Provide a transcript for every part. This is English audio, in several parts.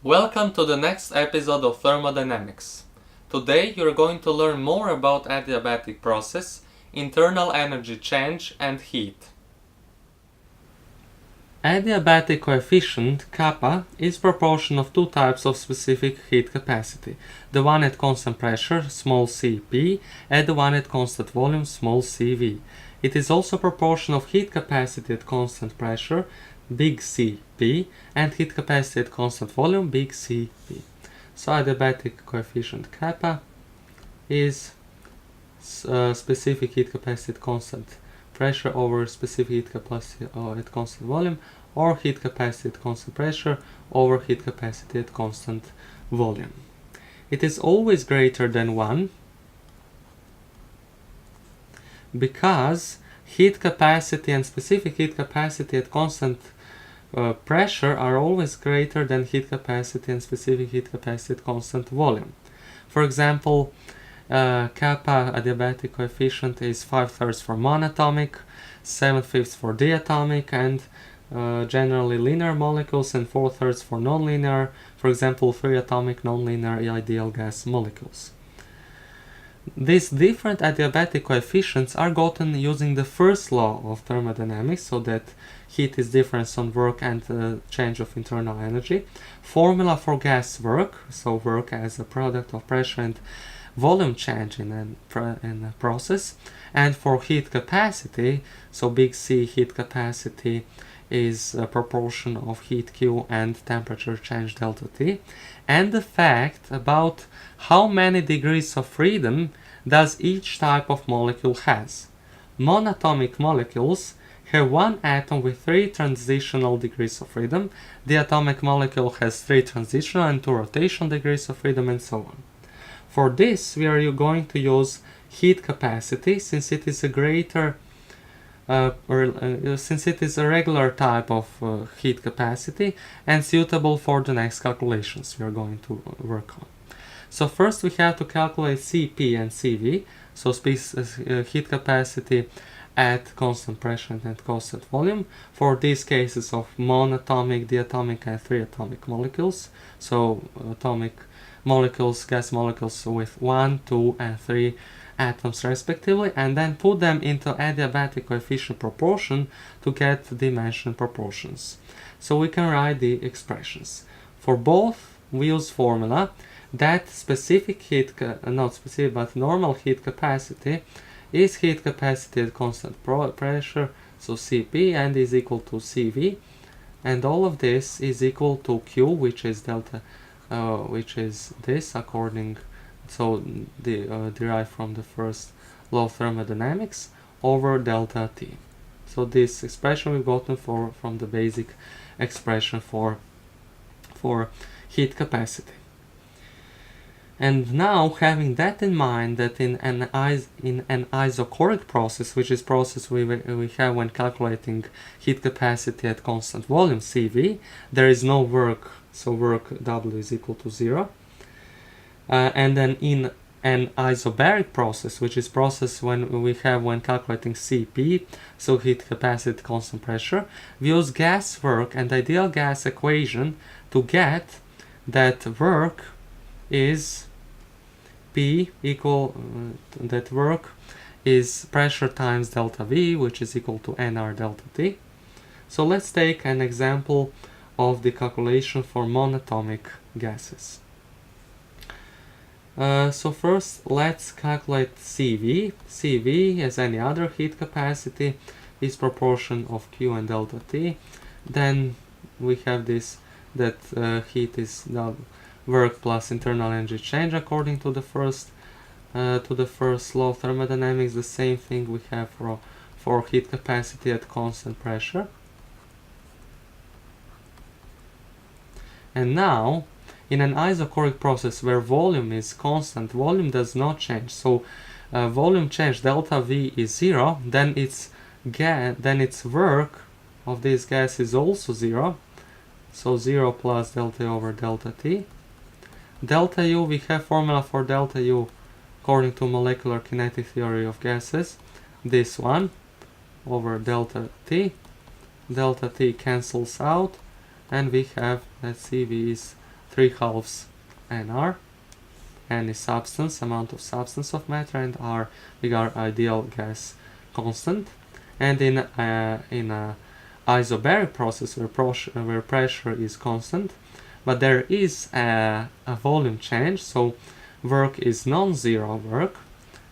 Welcome to the next episode of Thermodynamics. Today you're going to learn more about adiabatic process, internal energy change and heat. Adiabatic coefficient kappa is proportion of two types of specific heat capacity, the one at constant pressure, small cp, and the one at constant volume, small cv. It is also proportion of heat capacity at constant pressure, big Cp, and heat capacity at constant volume, big Cp. So adiabatic coefficient kappa is specific heat capacity at constant pressure over specific heat capacity at constant volume, or heat capacity at constant pressure over heat capacity at constant volume. It is always greater than 1 because heat capacity and specific heat capacity at constant pressure are always greater than heat capacity and specific heat capacity at constant volume. For example, kappa adiabatic coefficient is 5/3 for monatomic, 7/5 for diatomic, and generally linear molecules, and 4/3 for nonlinear, for example 3 atomic nonlinear ideal gas molecules. These different adiabatic coefficients are gotten using the first law of thermodynamics, so that heat is difference on work and change of internal energy. Formula for gas work, so work as a product of pressure and volume change in a process. And for heat capacity, so big C heat capacity is a proportion of heat Q and temperature change delta T. And the fact about how many degrees of freedom does each type of molecule has. Monatomic molecules have one atom with 3 transitional degrees of freedom, the atomic molecule has 3 transitional and 2 rotational degrees of freedom, and so on. For this, we are going to use heat capacity, since it is a greater since it is a regular type of heat capacity and suitable for the next calculations we are going to work on. So first we have to calculate Cp and Cv, so heat capacity at constant pressure and constant volume for these cases of monatomic, diatomic, and 3 atomic molecules. So atomic molecules, gas molecules with 1, 2, and 3 atoms respectively, and then put them into adiabatic coefficient proportion to get the mentioned proportions. So we can write the expressions. For both, we use formula that specific heat, not specific, but normal heat capacity is heat capacity at constant pressure, so Cp, and is equal to Cv, and all of this is equal to Q, which is delta, which is this according, so derived from the first law of thermodynamics, over delta T. So this expression we've gotten from the basic expression for heat capacity. And now, having that in mind, that in an isochoric process, which is process we have when calculating heat capacity at constant volume Cv, there is no work, so work W is equal to 0. And then in an isobaric process, which is process when calculating Cp, so heat capacity at constant pressure, we use gas work and ideal gas equation to get that work is P equal, that work is pressure times delta V, which is equal to nR delta T. So let's take an example of the calculation for monatomic gases. So first let's calculate Cv. Cv, as any other heat capacity, is proportion of Q and delta T. Then we have this, that heat is work plus internal energy change according to the first law of thermodynamics. The same thing we have for heat capacity at constant pressure. And now, in an isochoric process where volume is constant, volume does not change. So volume change delta V is 0. Then its work of this gas is also 0. So 0 plus delta over delta T. Delta U, we have formula for delta U according to molecular kinetic theory of gases. This one over delta T. Delta T cancels out, and we have that Cv is 3/2 nR. N is substance, amount of substance of matter, and R we are ideal gas constant. And in a isobaric process where pressure is constant, but there is a volume change, so work is non-zero work,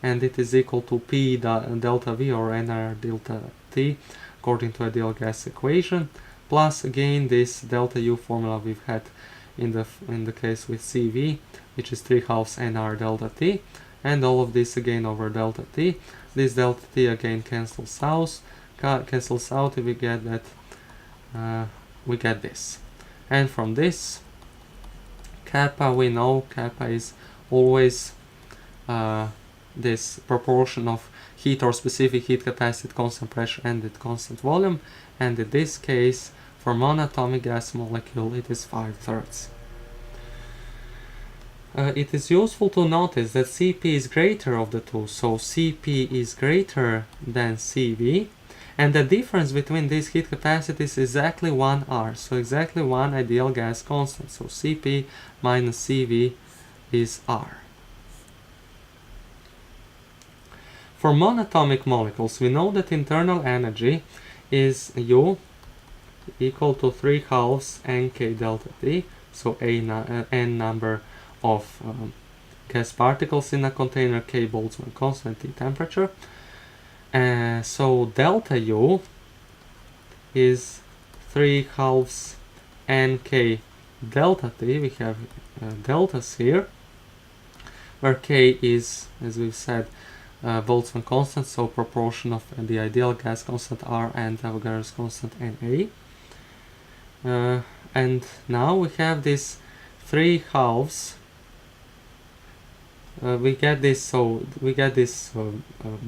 and it is equal to P delta V or nR delta T according to ideal gas equation, plus again this delta U formula we've had in the case with CV, which is 3/2 nR delta T, and all of this again over delta T. This delta T again cancels out, and we get that we get this. And from this, kappa, we know kappa is always this proportion of heat or specific heat capacity at constant pressure and at constant volume, and in this case for monatomic gas molecule it is 5/3. It is useful to notice that Cp is greater of the two, so Cp is greater than Cv, and the difference between these heat capacities is exactly 1 R, so exactly 1 ideal gas constant, so Cp minus Cv is R. For monatomic molecules, we know that internal energy is U equal to 3/2 nk delta T, so n number of gas particles in a container, K Boltzmann constant, T temperature. So delta U is 3/2 nk delta T. We have deltas here, where K is, as we've said, Boltzmann constant, so proportion of the ideal gas constant R and Avogadro's constant Na. And now we have this 3/2. We get this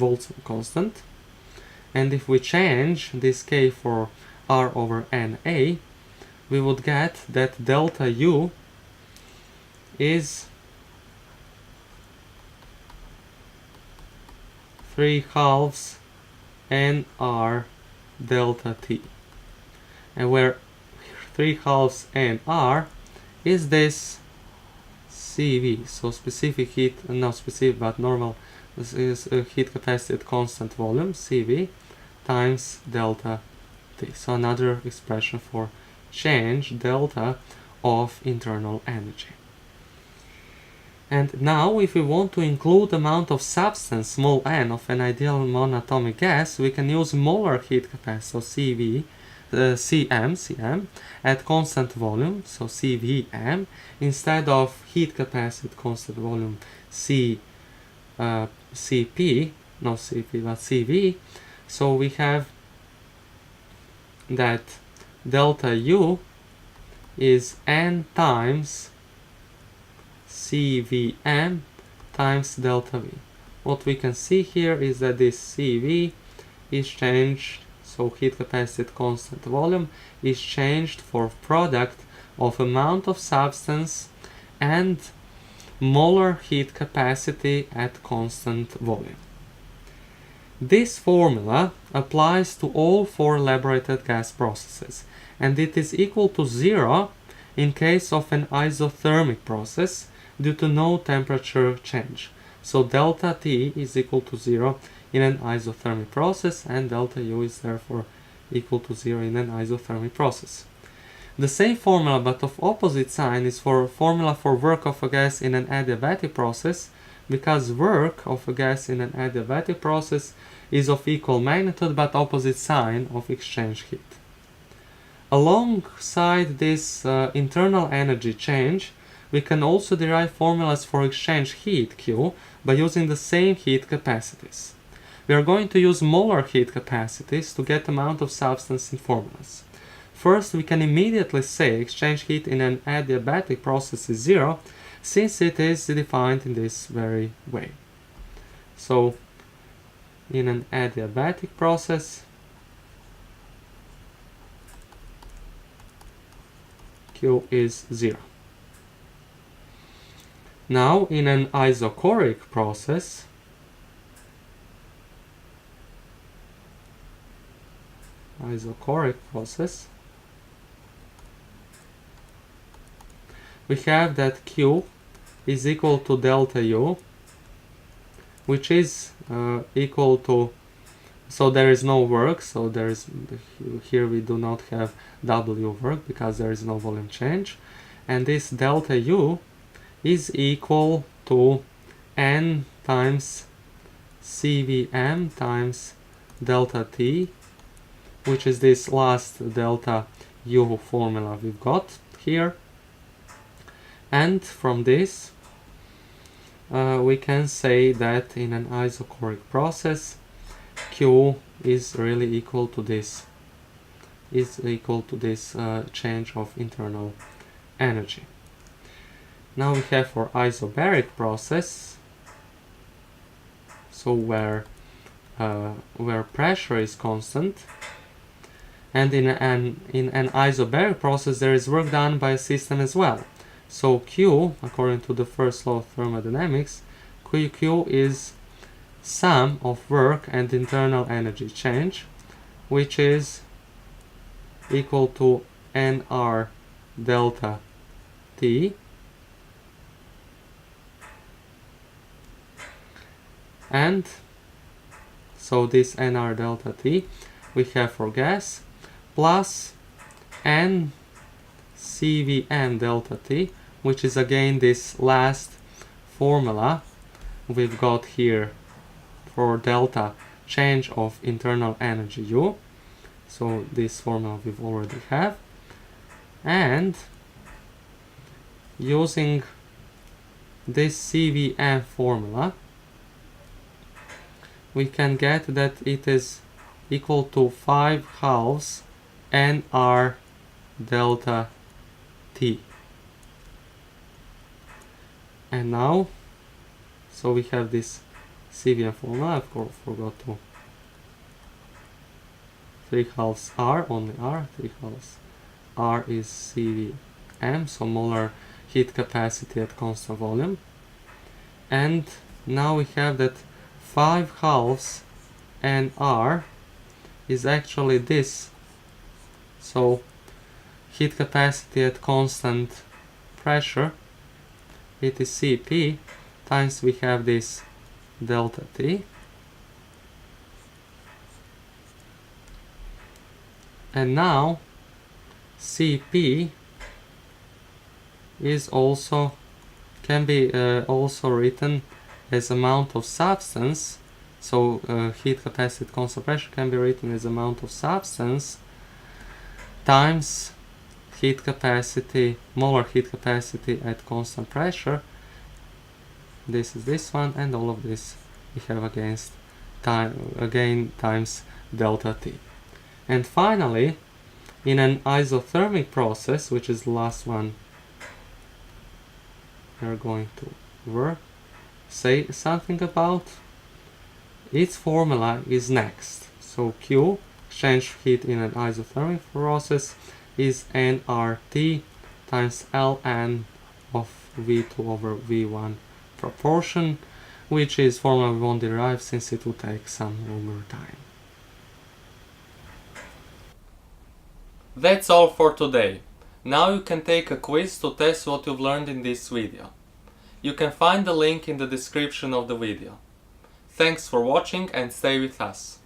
Boltzmann constant, and if we change this K for R over Na, we would get that delta U is 3/2 nR delta T, and where 3/2 nR is this Cv, so specific heat, not specific but normal, this is heat capacity at constant volume, Cv, times delta T. So another expression for change delta of internal energy. And now if we want to include amount of substance, small n, of an ideal monatomic gas, we can use molar heat capacity, so Cv, Cm at constant volume, so Cvm, instead of heat capacity at constant volume Cp, not Cp but Cv. So we have that delta U is n times Cvm times delta V. What we can see here is that this Cv is changed, so heat capacity at constant volume is changed for product of amount of substance and molar heat capacity at constant volume. This formula applies to all 4 elaborated gas processes, and it is equal to 0 in case of an isothermic process due to no temperature change. So delta T is equal to 0 in an isothermic process, and delta U is therefore equal to 0 in an isothermic process. The same formula but of opposite sign is for formula for work of a gas in an adiabatic process, because work of a gas in an adiabatic process is of equal magnitude but opposite sign of exchange heat. Alongside this internal energy change, we can also derive formulas for exchange heat Q by using the same heat capacities. We are going to use molar heat capacities to get amount of substance in formulas. First, we can immediately say exchange heat in an adiabatic process is 0, since it is defined in this very way. So, in an adiabatic process, Q is 0. Now, in an isochoric process, we have that Q is equal to delta U, which is equal to, so there is no work, so there is, here we do not have W work because there is no volume change, and this delta U is equal to N times CVM times delta T, which is this last delta U formula we've got here. And from this we can say that in an isochoric process Q is really equal to this, change of internal energy. Now we have for isobaric process, so where pressure is constant, and in an isobaric process there is work done by a system as well. So Q, according to the first law of thermodynamics, Q is sum of work and internal energy change, which is equal to nR delta T, and so this nR delta T we have for gas, plus N CVM delta T, which is again this last formula we've got here for delta change of internal energy U. So this formula we've already have, and using this CVM formula we can get that it is equal to 5/2 nR delta T. And now, so we have this CVM formula, of course forgot to 3/2 R, only R, 3/2 R is CVM, so molar heat capacity at constant volume. And now we have that 5/2 nR is actually this, so heat capacity at constant pressure, it is Cp times we have this delta T, and now Cp is also can be also written as amount of substance. So heat capacity at constant pressure can be written as amount of substance times heat capacity, molar heat capacity at constant pressure. This is this one, and all of this we have again times delta T. And finally, in an isothermic process, which is the last one we're going to say something about, its formula is next. So Q, exchange heat in an isothermic process, is nRT times ln of V2 over V1 proportion, which is formula we won't derive since it will take some longer time. That's all for today. Now you can take a quiz to test what you've learned in this video. You can find the link in the description of the video. Thanks for watching and stay with us.